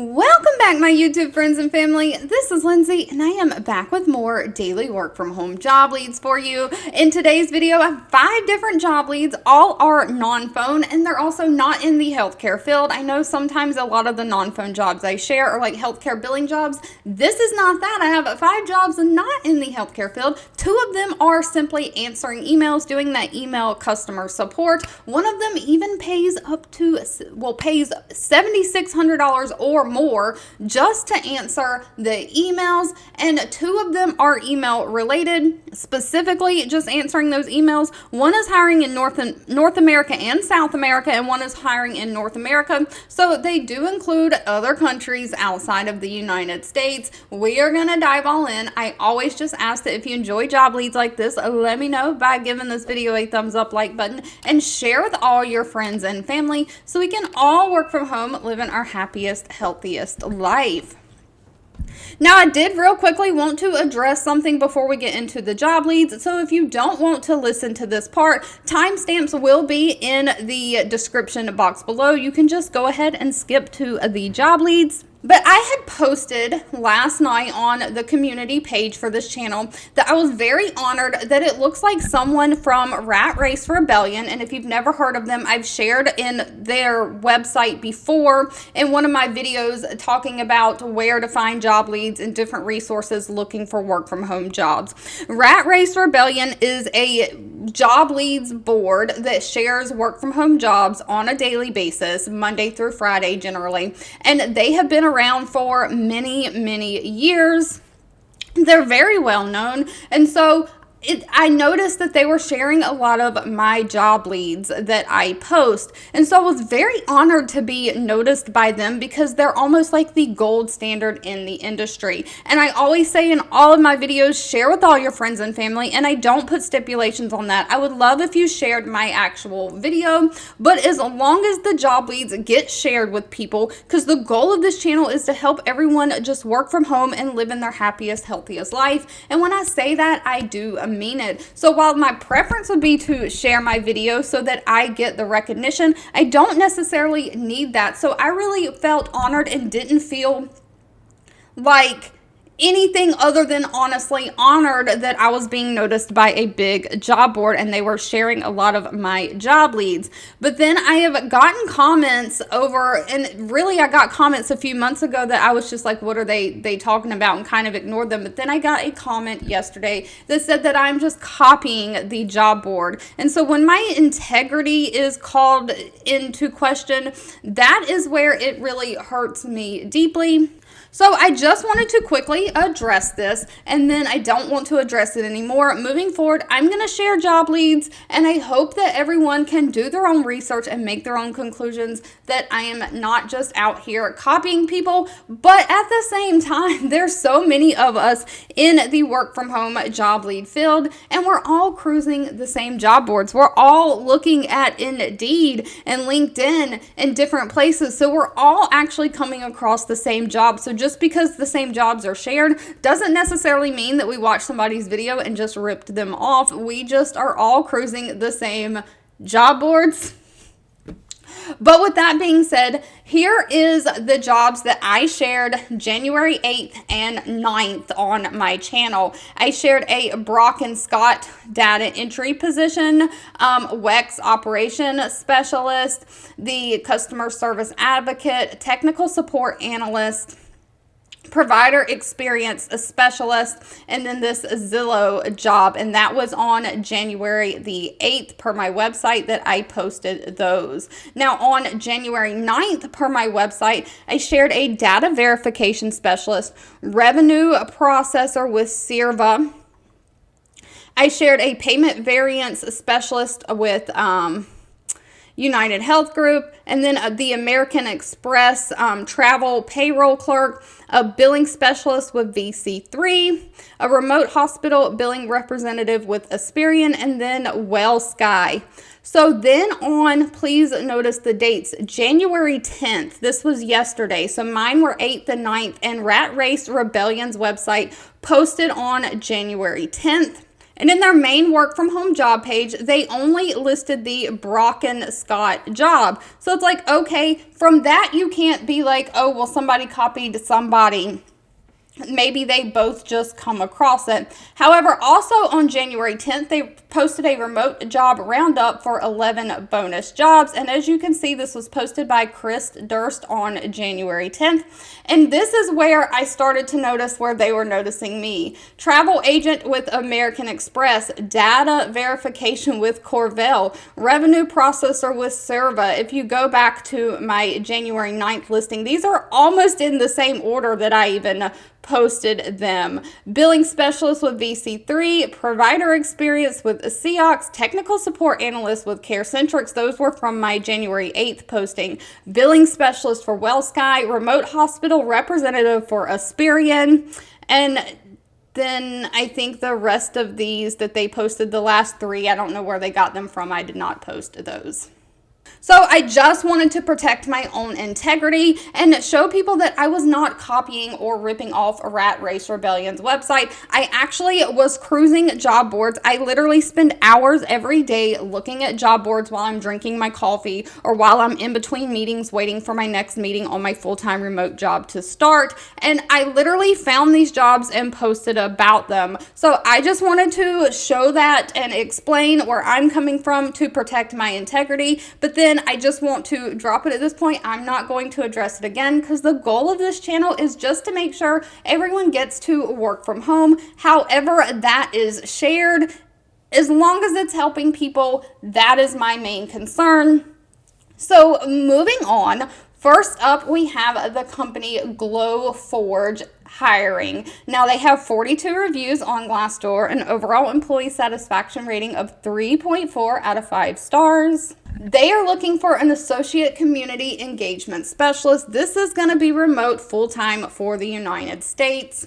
Welcome back, my YouTube friends and family. This is Lindsay, and I am back with more daily work from home job leads for you. In today's video, I have 5 different job leads. All are non-phone, and they're also not in the healthcare field. I know sometimes a lot of the non-phone jobs I share are like healthcare billing jobs. This is not that. I have 5 jobs not in the healthcare field. 2 of them are simply answering emails, doing that email customer support. One of them even pays pays $7,600 or more just to answer the emails, and 2 of them are email related, specifically just answering those emails. One is hiring in North America and South America, and one is hiring in North America, so they do include other countries outside of the United States. We are going to dive all in. I always just ask that if you enjoy job leads like this, let me know by giving this video a thumbs up, like button, and share with all your friends and family so we can all work from home, living our happiest, healthiest life. Now, I did real quickly want to address something before we get into the job leads. So if you don't want to listen to this part, timestamps will be in the description box below. You can just go ahead and skip to the job leads. But I had posted last night on the community page for this channel that I was very honored that it looks like someone from Rat Race Rebellion, and if you've never heard of them, I've shared in their website before in one of my videos talking about where to find job leads and different resources looking for work from home jobs. Rat Race Rebellion is a job leads board that shares work from home jobs on a daily basis, Monday through Friday generally, and they have been around for many years. They're very well known, and so I noticed that they were sharing a lot of my job leads that I post, and so I was very honored to be noticed by them because they're almost like the gold standard in the industry. And I always say in all of my videos, share with all your friends and family, and I don't put stipulations on that. I would love if you shared my actual video, but as long as the job leads get shared with people, because the goal of this channel is to help everyone just work from home and live in their happiest, healthiest life. And when I say that, I do mean it. So while my preference would be to share my video so that I get the recognition, I don't necessarily need that. So I really felt honored and didn't feel like anything other than honestly honored that I was being noticed by a big job board and they were sharing a lot of my job leads. But then I have gotten comments over, and really I got comments a few months ago that I was just like, what are they talking about, and kind of ignored them. But then I got a comment yesterday that said that I'm just copying the job board. And so when my integrity is called into question, that is where it really hurts me deeply. So I just wanted to quickly address this, and then I don't want to address it anymore. Moving forward, I'm going to share job leads, and I hope that everyone can do their own research and make their own conclusions, that I am not just out here copying people. But at the same time, there's so many of us in the work from home job lead field, and we're all cruising the same job boards. We're all looking at Indeed and LinkedIn and different places. So we're all actually coming across the same job. So just because the same jobs are shared doesn't necessarily mean that we watched somebody's video and just ripped them off. We just are all cruising the same job boards. But with that being said, here is the jobs that I shared January 8th and 9th on my channel. I shared a Brock and Scott data entry position, WEX operation specialist, the customer service advocate, technical support analyst, provider experience specialist, and then this Zillow job, and that was on January the 8th per my website that I posted those. Now on January 9th per my website, I shared a data verification specialist, revenue processor with Sirva. I shared a payment variance specialist with United Health Group, and then the American Express travel payroll clerk, a billing specialist with VC3, a remote hospital billing representative with Aspirian, and then WellSky. So then on, please notice the dates, January 10th, this was yesterday, so mine were 8th and 9th, and Rat Race Rebellion's website posted on January 10th. And in their main work from home job page, they only listed the Brocken Scott job. So it's like, okay, from that you can't be like, oh, well, somebody copied somebody. Maybe they both just come across it. However, also on January 10th, they posted a remote job roundup for 11 bonus jobs. And as you can see, this was posted by Chris Durst on January 10th. And this is where I started to notice where they were noticing me. Travel agent with American Express, data verification with Corvell, revenue processor with Serva. If you go back to my January 9th listing, these are almost in the same order that I even posted them. Billing specialist with VC3, provider experience with Seox, technical support analyst with CareCentrix. Those were from my January 8th posting. Billing specialist for WellSky, remote hospital representative for Aspirian, and then I think the rest of these that they posted, the last three, I don't know where they got them from. I did not post those. So I just wanted to protect my own integrity and show people that I was not copying or ripping off Rat Race Rebellion's website. I actually was cruising job boards. I literally spend hours every day looking at job boards while I'm drinking my coffee or while I'm in between meetings waiting for my next meeting on my full-time remote job to start. And I literally found these jobs and posted about them. So I just wanted to show that and explain where I'm coming from to protect my integrity. But then I just want to drop it at this point. I'm not going to address it again because the goal of this channel is just to make sure everyone gets to work from home. However that is shared, as long as it's helping people, that is my main concern. So moving on, first up we have the company Glowforge hiring. Now they have 42 reviews on Glassdoor, an overall employee satisfaction rating of 3.4 out of 5 stars. They are looking for an associate community engagement specialist. This is going to be remote full-time for the United States.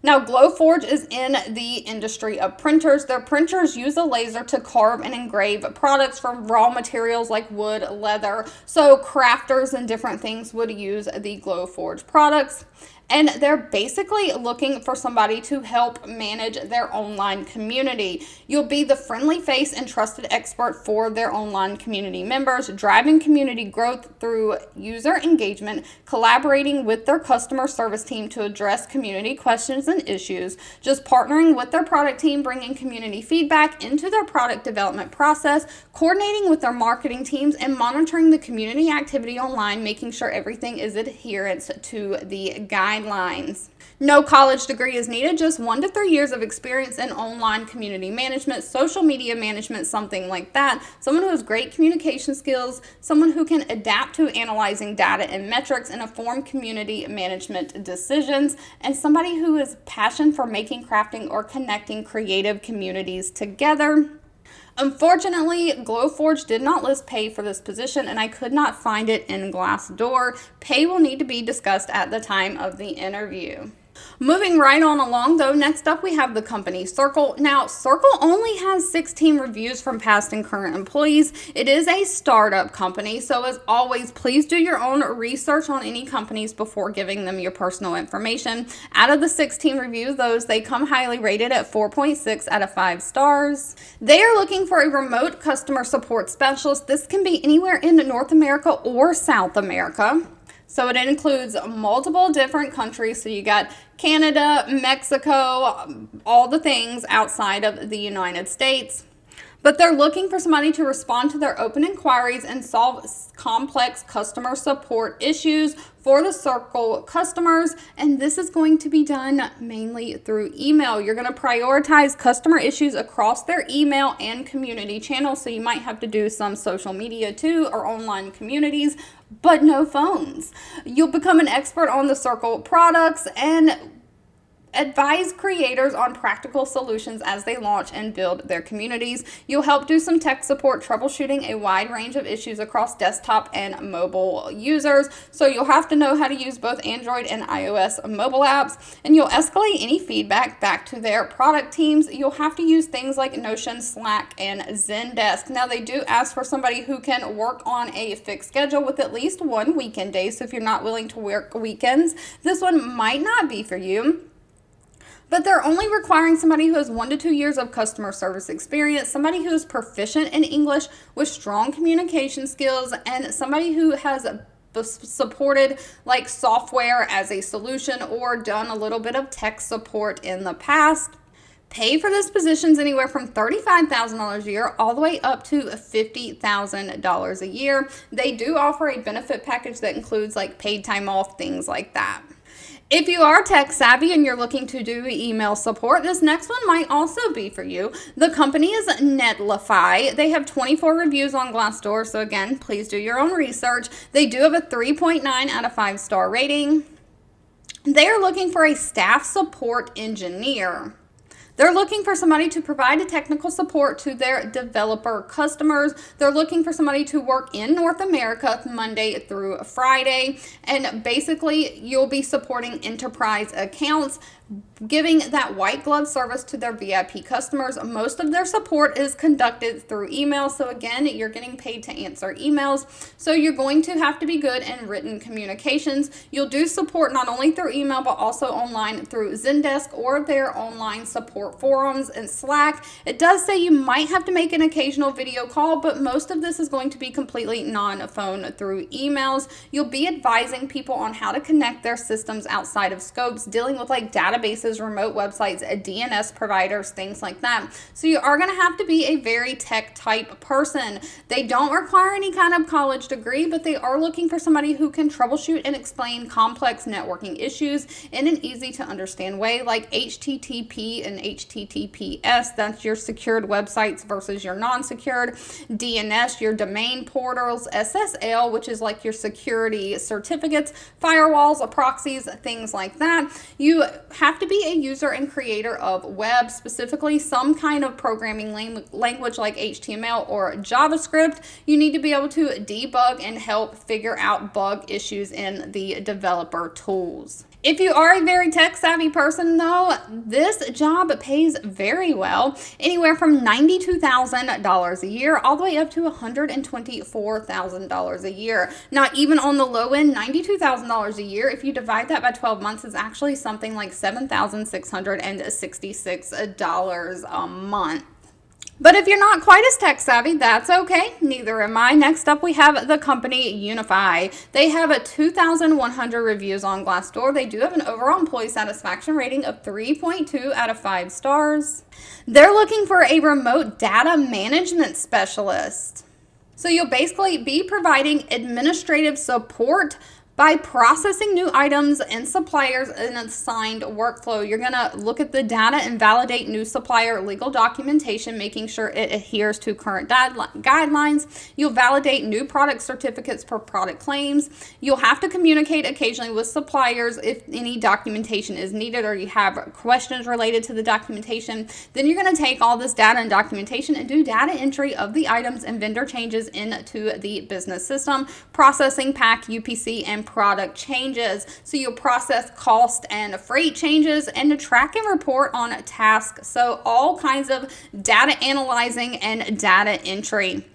Now, Glowforge is in the industry of printers. Their printers use a laser to carve and engrave products from raw materials like wood, leather. So crafters and different things would use the Glowforge products. And they're basically looking for somebody to help manage their online community. You'll be the friendly face and trusted expert for their online community members, driving community growth through user engagement, collaborating with their customer service team to address community questions and issues, just partnering with their product team, bringing community feedback into their product development process, coordinating with their marketing teams, and monitoring the community activity online, making sure everything is adherence to the guidelines. No college degree is needed, just 1 to 3 years of experience in online community management, social media management, something like that. Someone who has great communication skills, someone who can adapt to analyzing data and metrics and inform community management decisions, and somebody who has passion for making, crafting, or connecting creative communities together. Unfortunately, Glowforge did not list pay for this position, and I could not find it in Glassdoor. Pay will need to be discussed at the time of the interview. Moving right on along, though, next up we have the company Circle. Now, Circle only has 16 reviews from past and current employees. It is a startup company, so as always, please do your own research on any companies before giving them your personal information. Out of the 16 reviews, they come highly rated at 4.6 out of 5 stars. They are looking for a remote customer support specialist. This can be anywhere in North America or South America. So it includes multiple different countries. So you got Canada, Mexico, all the things outside of the United States. But they're looking for somebody to respond to their open inquiries and solve complex customer support issues for the Circle customers. And this is going to be done mainly through email. You're going to prioritize customer issues across their email and community channels. So you might have to do some social media too, or online communities, but no phones. You'll become an expert on the Circle products and advise creators on practical solutions as they launch and build their communities. You'll help do some tech support, troubleshooting a wide range of issues across desktop and mobile users. So you'll have to know how to use both Android and iOS mobile apps, and you'll escalate any feedback back to their product teams. You'll have to use things like Notion, Slack, and Zendesk. Now, they do ask for somebody who can work on a fixed schedule with at least one weekend day. So if you're not willing to work weekends, this one might not be for you. But they're only requiring somebody who has 1 to 2 years of customer service experience, somebody who is proficient in English with strong communication skills, and somebody who has supported like software as a solution or done a little bit of tech support in the past. Pay for this position is anywhere from $35,000 a year all the way up to $50,000 a year. They do offer a benefit package that includes like paid time off, things like that. If you are tech savvy and you're looking to do email support, this next one might also be for you. The company is Netlify. They have 24 reviews on Glassdoor, so again, please do your own research. They do have a 3.9 out of 5-star rating. They are looking for a staff support engineer. They're looking for somebody to provide technical support to their developer customers. They're looking for somebody to work in North America Monday through Friday. And basically, you'll be supporting enterprise accounts, giving that white glove service to their VIP customers. Most of their support is conducted through email. So again, you're getting paid to answer emails. So you're going to have to be good in written communications. You'll do support not only through email, but also online through Zendesk or their online support forums and Slack. It does say you might have to make an occasional video call, but most of this is going to be completely non-phone through emails. You'll be advising people on how to connect their systems outside of scopes, dealing with like databases, remote websites, DNS providers, things like that. So you are going to have to be a very tech type person. They don't require any kind of college degree, but they are looking for somebody who can troubleshoot and explain complex networking issues in an easy to understand way, like HTTP and HTTPS. That's your secured websites versus your non-secured. DNS, your domain portals. SSL, which is like your security certificates, firewalls, proxies, things like that. You have to be a user and creator of web, specifically some kind of programming language like HTML or JavaScript. You need to be able to debug and help figure out bug issues in the developer tools. If you are a very tech savvy person though, this job pays very well, anywhere from $92,000 a year all the way up to $124,000 a year. Now, even on the low end, $92,000 a year, if you divide that by 12 months, is actually something like $7,666 a month. But if you're not quite as tech savvy, that's okay. Neither am I. Next up, we have the company Unfi. They have a 2,100 reviews on Glassdoor. They do have an overall employee satisfaction rating of 3.2 out of 5 stars. They're looking for a remote data management specialist. So you'll basically be providing administrative support by processing new items and suppliers in an assigned workflow. You're going to look at the data and validate new supplier legal documentation, making sure it adheres to current guidelines. You'll validate new product certificates for product claims. You'll have to communicate occasionally with suppliers if any documentation is needed or you have questions related to the documentation. Then you're going to take all this data and documentation and do data entry of the items and vendor changes into the business system, processing pack, UPC, and product changes. So you'll process cost and freight changes and to track and report on tasks. So all kinds of data analyzing and data entry.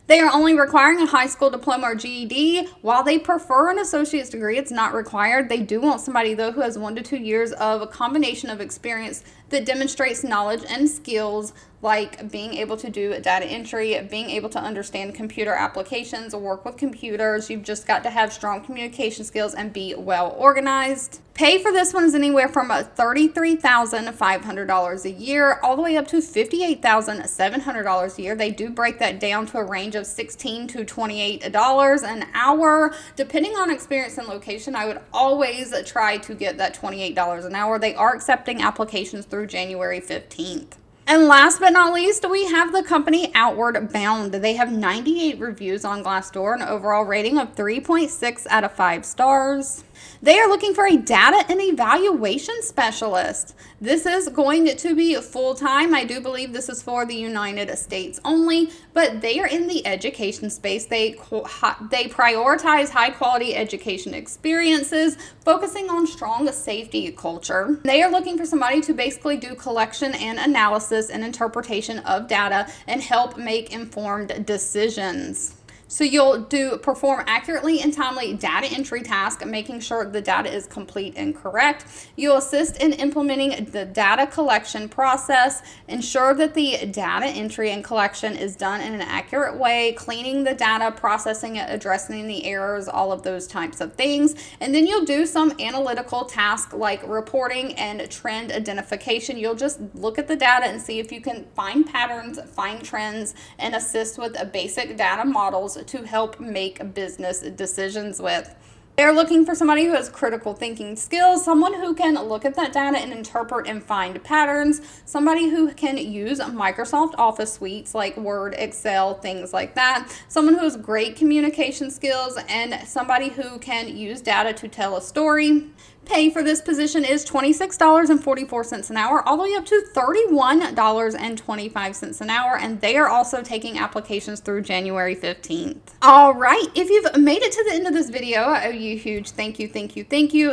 They are only requiring a high school diploma or GED. While they prefer an associate's degree, it's not required. They do want somebody, though, who has 1 to 2 years of a combination of experience that demonstrates knowledge and skills like being able to do data entry, being able to understand computer applications or work with computers. You've just got to have strong communication skills and be well organized. Pay for this one is anywhere from $33,500 a year all the way up to $58,700 a year. They do break that down to a range of $16 to $28 an hour. Depending on experience and location, I would always try to get that $28 an hour. They are accepting applications through January 15th. And last but not least, we have the company Outward Bound. They have 98 reviews on Glassdoor, an overall rating of 3.6 out of 5 stars. They are looking for a data and evaluation specialist. This is going to be full-time. I do believe this is for the United States only, but they are in the education space. They prioritize high-quality education experiences, focusing on strong safety culture. They are looking for somebody to basically do collection and analysis and interpretation of data and help make informed decisions. So you'll perform accurately and timely data entry tasks, making sure the data is complete and correct. You'll assist in implementing the data collection process, ensure that the data entry and collection is done in an accurate way, cleaning the data, processing it, addressing the errors, all of those types of things. And then you'll do some analytical tasks like reporting and trend identification. You'll just look at the data and see if you can find patterns, find trends, and assist with basic data models to help make business decisions with. They're looking for somebody who has critical thinking skills, someone who can look at that data and interpret and find patterns, somebody who can use Microsoft Office suites like Word, Excel, things like that, someone who has great communication skills, and somebody who can use data to tell a story. Pay for this position is $26.44 an hour, all the way up to $31.25 an hour, and they are also taking applications through January 15th. All right, if you've made it to the end of this video, I owe you a huge thank you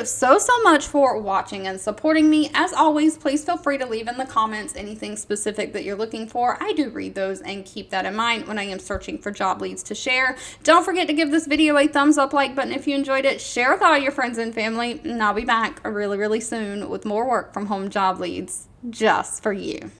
so much for watching and supporting me. As always, please feel free to leave in the comments anything specific that you're looking for. I do read those and keep that in mind when I am searching for job leads to share. Don't forget to give this video a thumbs up, like button if you enjoyed it, share with all your friends and family, and I'll be back really soon with more work from home job leads just for you.